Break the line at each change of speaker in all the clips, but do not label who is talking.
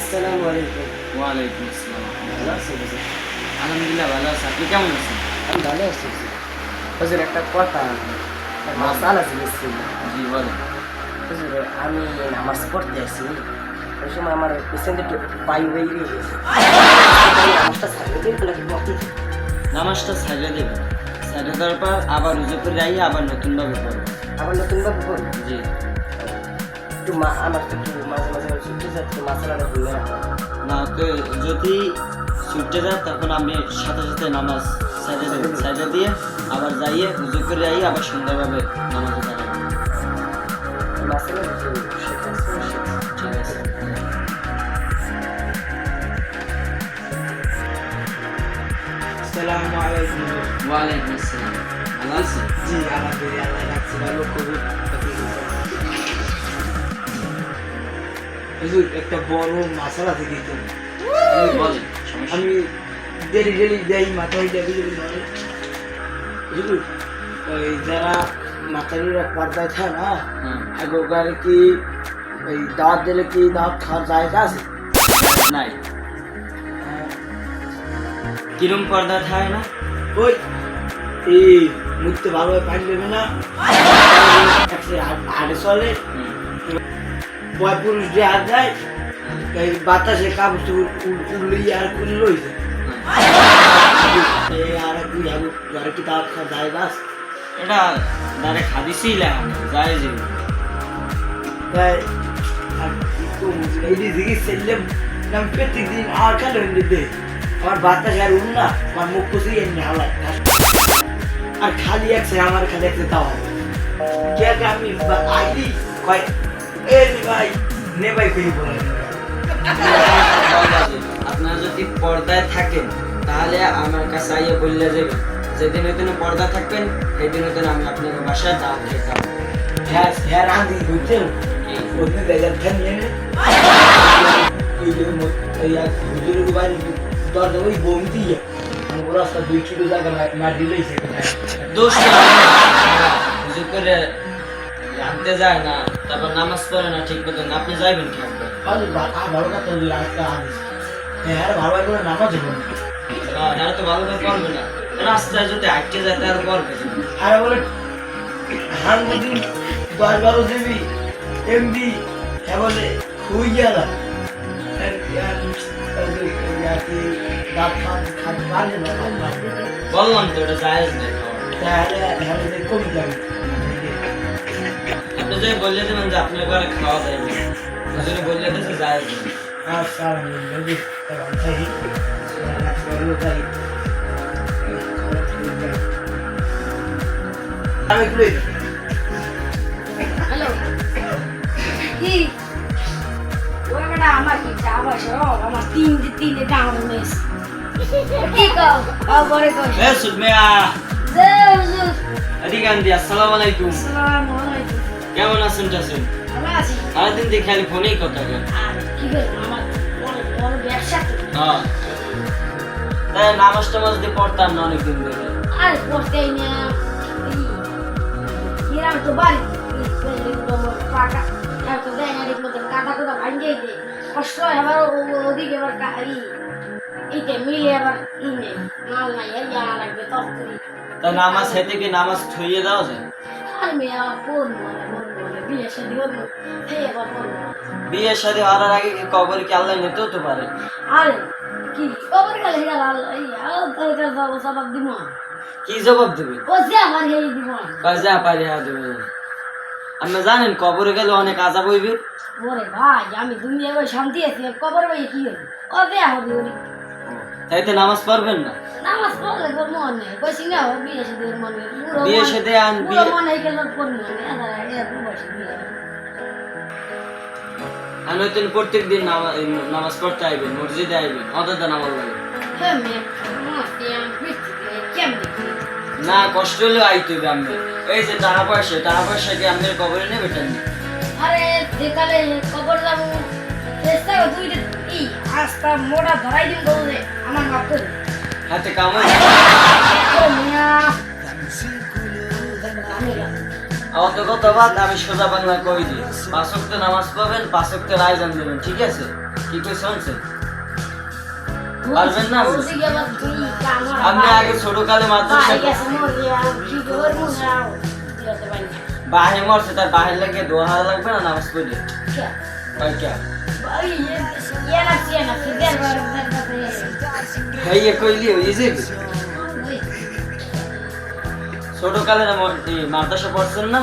আসসালামু আলাইকুম।
ওয়ালাইকুম আসসালাম।
ভালো আছেন হুজুর?
আলহামদুলিল্লাহ ভালো আছি। আপনি কেমন আছেন?
আমি ভালো আছি হুজুর। হুজুর একটা কথা, একটা মাসালা ছিল।
জি বলেন।
হুজুর আমি নামাজ পড়তে আসি, ওই সময় আমার পেছন দিয়ে একটু পাই বেরিয়ে গেছে। নামাজটা ছাড়িয়ে দিন নাকি বাকি?
নামাজটা ছাইড়া দেবেন। ছাইড়া দেওয়ার পর আবার উজু করে যাই আবার নতুনভাবে পড়বেন।
আবার নতুনভাবে পড়ি?
জি।
একটু আমার তো একটু মাঝে মাঝে ছুটতে যাচ্ছে, মাসালাটা ভুলে রাখা।
না তো যদি ছুটে যায় তখন আপনি সাথে সাথে নামাজ ছাইড়া দেবেন। ছাইড়া দিয়ে আবার যাইয়ে উজু করে যাই আবার সুন্দরভাবে নামাজে দাঁড়াবেন।
মাসালা শেখাচ্ছে।
ঠিক আছে।
আসসালামু আলাইকুম।
ওয়ালাইকুম আসসালাম। ভালো আছেন?
জি আলহামদুলিল্লাহ, আল্লাহ রাখছে ভালো। কবুল হুজুর একটা বড় মাসালা থেকে দিত।
বলেন। সমস্যা
আমি ডেলি ডেলি যাই মাথায় যাবি হুজুর, ওই যারা মাথারিরা পর্দায় থাকে না,
হ্যাঁ।
আগেকার কি ওই দাওয়াত দিলে কি দাওয়াত খাওয়ার জায়গা আছে?
নাই। কিরম পর্দা থাকে না?
ওই এই মুখতে ভালোভাবে পানি দেবে না, হাড়ে চলে,
হুম।
বয় পুরুষ যে হাত দেয়, এই বাতাসে কাপড় উড়লি আর কুলি রয়েছে। এই আর কি যাবো, আর কি দাওয়াত খাওয়ার জায়গা আছে?
এটা ডাইরেক্ট হাদিসেই লেখা নেই, জায়েজ এই।
তাই আর কি করবো, এই দিকে সেললাম আমি প্রত্যেক দিন আর খেলে দে আমার বাতাসে আর উড় না, আমার মুখ খুশি এমনি হাওলায় আর খালি একসে আমার খালি একসে দাওয়া কে আমি আইডি কয় এ ভাই নে ভাই কই বলে
আপনারা যদি পর্দায় থাকেন তাহলে আমার কাছে আইয়ে বললে যাবেন, যেদিন ওইদিন পর্দা থাকবেন সেদিন ওইদিন আমি আপনাকে বাসায় দাওয়াত খেতাম।
হ্যাঁ হ্যাঁ রাঁধি বুঝছেন ওদিন বেজার ধ্যান নিয়ে নে ওই যে এই হুজুরের বাড়ি দরজা ওই বমি দিয়ে আমার রাস্তা 2 কিলো জায়গা না দিলেই সেখানে
দোষ হুজুর করে আনতে যায় না, তারপর নামাজ পড়ে না ঠিক মতন, আপনি যাইবেন কি আপনি?
ভালো কথা ওই রাস্তা আনিস হ্যাঁ আর ভালো করে নামাজ হবে
এরা তো ভালোভাবে পড়বে না, রাস্তায় যদি আটকে যায় তাহলে পড়বে।
আর বলে হান বুঝি 10-12 জিবি এমবি হ্যাঁ বলে খুই গেল
বললাম তো এটা জায়েজ নেই খাওয়া।
তাহলে কমে যাবে
আপনি যদি বললে দেবেন যে আপনার ঘরে খাওয়া যায় না, যদি বললে দেবে জায়েজ নেই।
হ্যালো কি ওই বেটা আমার কি যাবা সব আমার তিনটে ডাউন মিস কি কও আবারে কও
এ সুমিয়া
জে হুজুর
এদিকে আনদি। আসসালামু আলাইকুম।
আসসালামু আলাইকুম।
কেমন আছেন চাচুন?
ভালো আছি।
সারাদিন দিয়ে খালি ফোনেই কথা বলেন।
আর কি করে আমার বড় বড় ব্যবসা তো।
হ্যাঁ তাই নামাজ টামাজ দিয়ে পড়তাম না অনেকদিন ধরে।
আর পড়তেই না ইরাম তো বাড়ি পাকা আর তো দেয় না ঠিক মতো কাটা কোটা ভাঙিয়ে দে কষ্ট হয় আবার ওদিকে আবার এইটা মিলে আবার ই নেই মাল নাই এই আনা লাগবে তরকারি
তা নামাজ হেঁটে কি নামাজ থইয়ে দেওয়া যায়?
আর মেয়ে ফোন বলে বিয়ে শাদি হলো এই আবার ফোন
বিয়ে শাদী হওয়ার আগে কি কবর কি আল্লাহ নিতেও তো পারে?
আরে কি কবর গেলে গেল এই আর সবাব দিব
কি জবাব দেবে?
ও যে আমার এই দিব
যা পারি হা দেবে। আপনি জানেন কবরে গেলে অনেক আযাব হইবে।
ওরে ভাই আমি দুনিয়া ওই শান্তি আছি কবর ভাই কি হলো ও বে হবে ওরে
তাইতে নামাজ পড়বেন না?
নামাজ পড়লে তোর মন নেই বসি না বিয়ে শাদি মন নেই
বিয়ে শাদী আন
পুরো মন হয়ে গেল পড়বি না এত বসে বিয়ে
আর নতুন প্রত্যেকদিন নামাজ পড়তে আইবেন, মসজিদে আইবেন, অন্তত নামাজ লাগে
হ্যাঁ মেয়ে কেমন
না। কষ্ট হলেও আইতে হবে। আমি এই যে টাকা পয়সা কি আপনার কবরে নেবে টানি?
আরে যেকালে কবর যাবো চেষ্টা কর তুই এই আস্তা মোড়া ধরাই দিন বললে আমার মাপ করে
হাতে কামাই
ও মিয়া
অত কথা বাদ, আমি সোজা বাংলা কই দিই। 5 ওয়াক্ত নামাজ পড়বেন, 5 ওয়াক্তের আয়োজন দেবেন, ঠিক আছে? কি কই শুনছেন? পারবেন না আপনি?
ওদিকে আবার কি কামড়া
আপনি আগে ছোট কালে মাদ্রাসা
ভাই গেছে মরিয়া কি করবো না দিতে পারি না
বাহে মরছে, তার বাহের লাগে দোয়া হারা লাগবে না নামাজ পড়ে?
কে
আর কে?
ভাই না ফিদের বারবার কাছে
এই কইলি ওই যে ছোট কালে মাদ্রাসা পড়ছেন না?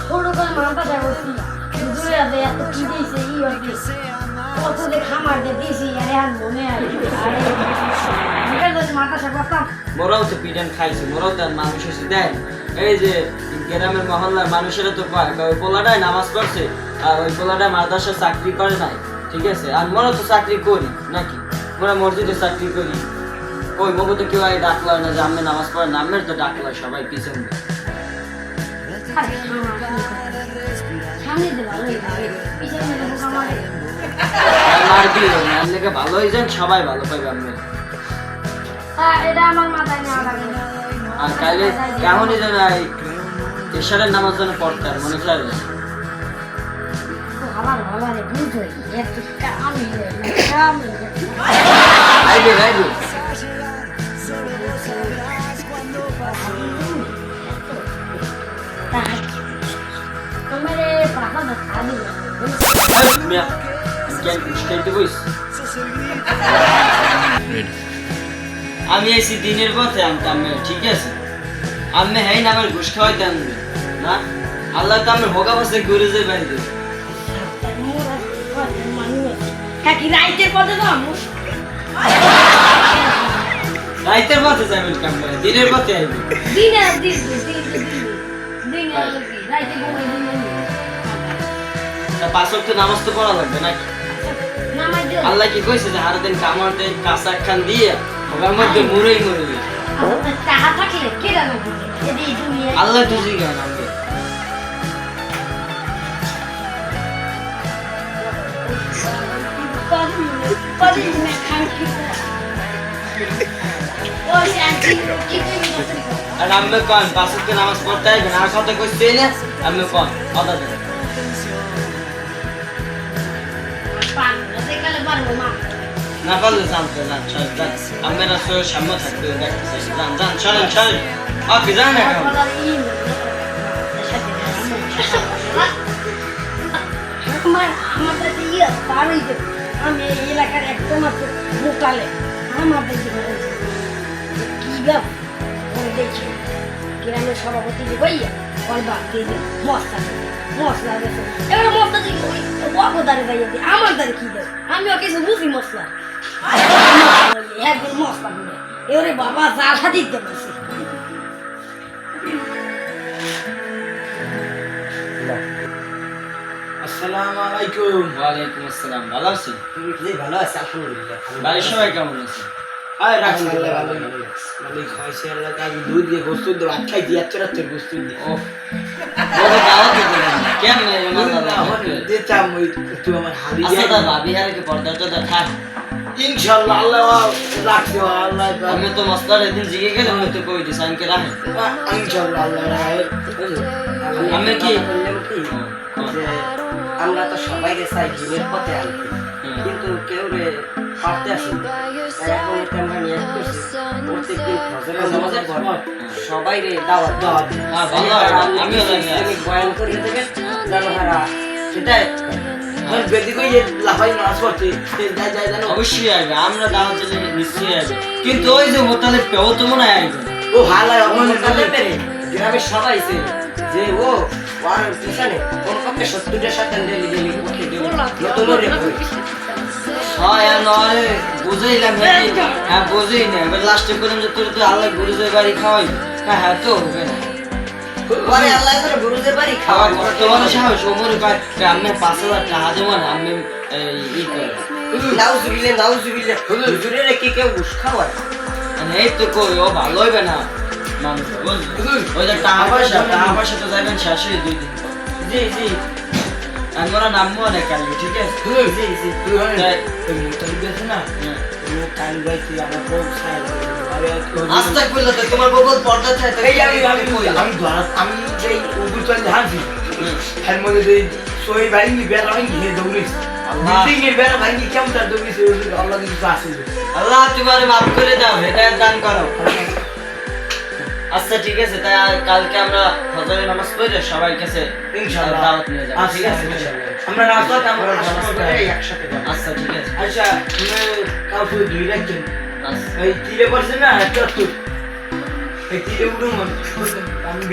ছোট করে মাথা যাবছি দূরে আছে এত কি দিয়েছে ই আর কি কত যে খামার দিয়ে দিয়েছি আরে আর মনে আরে মাথা সাপড়তাম
মোরাও তো পিটান খাইছে, মোরাও তো আর মানুষ হয়েছে দেন। এই যে গ্রামের মহল্লার মানুষেরা তো কয় ওই পোলাটাই নামাজ পড়ছে আর ওই পোলাটা মাদ্রাসা চাকরি করে নাই, ঠিক আছে? আর মোরা তো চাকরি করি নাকি, মোরা মসজিদে চাকরি করি। ওই মগো তো কেউ আগে ডাকলো না যে আমি নামাজ পড়েন, আমের তো ডাকলো সবাই পিছন দিয়ে।
সামনে দে ভালো পিছনে দেখো খামারে
আর মারবি না, এর লেগে ভালো হয়ে যান, সবাই ভালো পাইবে আমি।
হ্যাঁ এটা আমার মাথায় নেওয়া লাগে না
আর কাইলে কেমনই যেন এশারের নামাজ যেন পড়তে আর মনে চাইবে
ভালো রে বুঝো একটু কামি
আইবে আইবে
তোমারে পাপা না খালি
মিয়া কেন খেলতে বইস? আমি এসি দিনের পথে আনতাম, ঠিক আছে? আমি হ্যাঁ না আমার ঘুষ খাওয়াইতাম না, আল্লাহ তো আমি ভোগা বসে ঘুরে যাই বাড়িতে।
কাকি রাইতের পথে তো
রাইতের পথে যাবেন কাম করে, দিনের পথে আইবে।
দিনে রাইতে ঘুমাই দিনে
তা 5 ওয়াক্ত নামাজ তো পড়া লাগবে নাকি?
নামাজ দিও
আল্লাহ কি কইছে যে হার দিন কামাতে কাঁচা খান দিয়ে ওর মধ্যে মুড়েই মুড়ে
টাকা থাকলে কে জানো এই দুনিয়া
আল্লাহ তুই গান আমাকে
পারি না খানকি ওই আন্টি কি কইছো
আর আমি কোন 5 ওয়াক্ত নামাজ পড়তে আইবে না, আর কথা কইছে না আমি কোন কথা দেন
পান দেখালে পারবো মা
না পারলে জানতে না চল যান, আমার আসলে সামনে থাকতে দেখতে যান যান চলেন চলেন আপনি যান এখন।
আমাদের ইয়ে পারই যে আমি এই এলাকার একটা মাত্র মোকালে আমাদের কি ব্যাপ দেখি গ্রামের সভাপতি যে ভাইয়া কলবা দিয়ে মশলা গেছে এবার মশলা দিয়ে দাঁড়ে ভাইয়া দিয়ে আমার দ্বারে কি দেয় আমিও কিছু বুঝি মশলা একদিন মশলা দিলে এবারে বাবা জ্বালা দিতে পারছি
আসসালামু আলাইকুম।
ওয়ালাইকুম আসসালাম, ভালো আছেন?
জি ভালো আছে আলহামদুলিল্লাহ।
বাড়ির সবাই কেমন আছে?
আয় রাখছি আল্লাহ ভালো মালিক খাইছে আল্লাহ আমি দুধ দিয়ে গোস্ত দিয়ে ভাত খাই দিয়ে রাত্রের গোস্ত দিয়ে
ও বড় দাওয়াত দিতে কেন
দিতাম ওই একটু আমার হাবি
আচ্ছা তা ভাবি আর কি পর্দাটা দেখায়
ইনশাআল্লাহ আল্লাহ রাখছে আল্লাহ
আমি তো মস্তার একদিন জিগে গেলে আমি তো কই দিছি আনকে রাখে
ইনশাআল্লাহ আল্লাহ রাখে
আমি কি
বললাম কি যে আমরা তো সবাই চাই জীবের পথে আনতে, কিন্তু কেউ রে পারতে আসে না। তাই এখন এটা আমরা নিয়ে করছি প্রত্যেকদিন ফজরের নামাজের পর সবাই রে দাওয়াত দাওয়াত
হ্যাঁ ভালো হয়, আমিও জানি
ইসলামিক বয়ান করিয়ে দেবেন যেন হারা সেটাই
বেদি কই যে লাফাই নাচ করতে যাই যাই জানো
অবশ্যই আসবে, আমরা দাওয়াত দিলে নিশ্চয়ই আসবে, কিন্তু ওই যে মোতালে পেও তো মনে হয় আসবে
ও হালা
মনে পেরে গ্রামের সবাই ছে যে ও ওর পিছনে কোন পক্ষে 70টা সাথে ডেলি ডেলি উঠে দিল নতুন রে
হয় আর নয় বুঝাইলাম হ্যাঁ বুঝেই না, এবার লাস্টে করলাম যে তোর তো আল্লাহ গুরুজের বাড়ি খাওয়াই, হ্যাঁ তো হবে না
পরে আল্লাহ করে গুরুদের বাড়ি
খাওয়া
খাওয়া
তোমার সাহস ওমরে কয় আমি 5,000 টাকা দেবো না, আমি ই করে
নাউজুবিল্লাহ হুজুরের কি কেউ ঘুষ খাওয়ায়?
মানে এই তো কই ও ভালো হইবে না মানুষ বুঝলি? ওই যে টাকা পয়সা তো যাবেন শেষে 2 দিন পর।
জি জি
আমরা নামবো অনেক কালকে, ঠিক আছে?
জি জি
তাই
মুতালিব আছে না
হ্যাঁ।
কাল বাইতে আমার বউ ছাই
আস্তে করলে তো তোমার বগল পর্দা চাই তো
এই আমি যেই উদুর চলে হাঁটছি এর মধ্যে যে সই বাড়ি বেড়াবেন গিয়ে দৌড়িস
আল্লাহ
বিল্ডিং এর বেড়া ভাঙি কেমন তার দবিছে আল্লাহ কিছু আছে
আল্লাহ তোমারে মাফ করে দাও হেদায়েত দান করো আচ্ছা ঠিক আছে তাই কালকে আমরা ফজরের নামাজ পড়ে সবাই কাছে
ইনশাআল্লাহ
দাওয়াত নিয়ে যাব ঠিক আছে
আমরা রাস্তাতে আমরা
একসাথে যাবো।
আচ্ছা ঠিক আছে
আচ্ছা তুমি কাউকে দুই রাখছেন
আচ্ছা
এই তিলে পড়ছে না একটা তো এই তিলে উঠুন আমি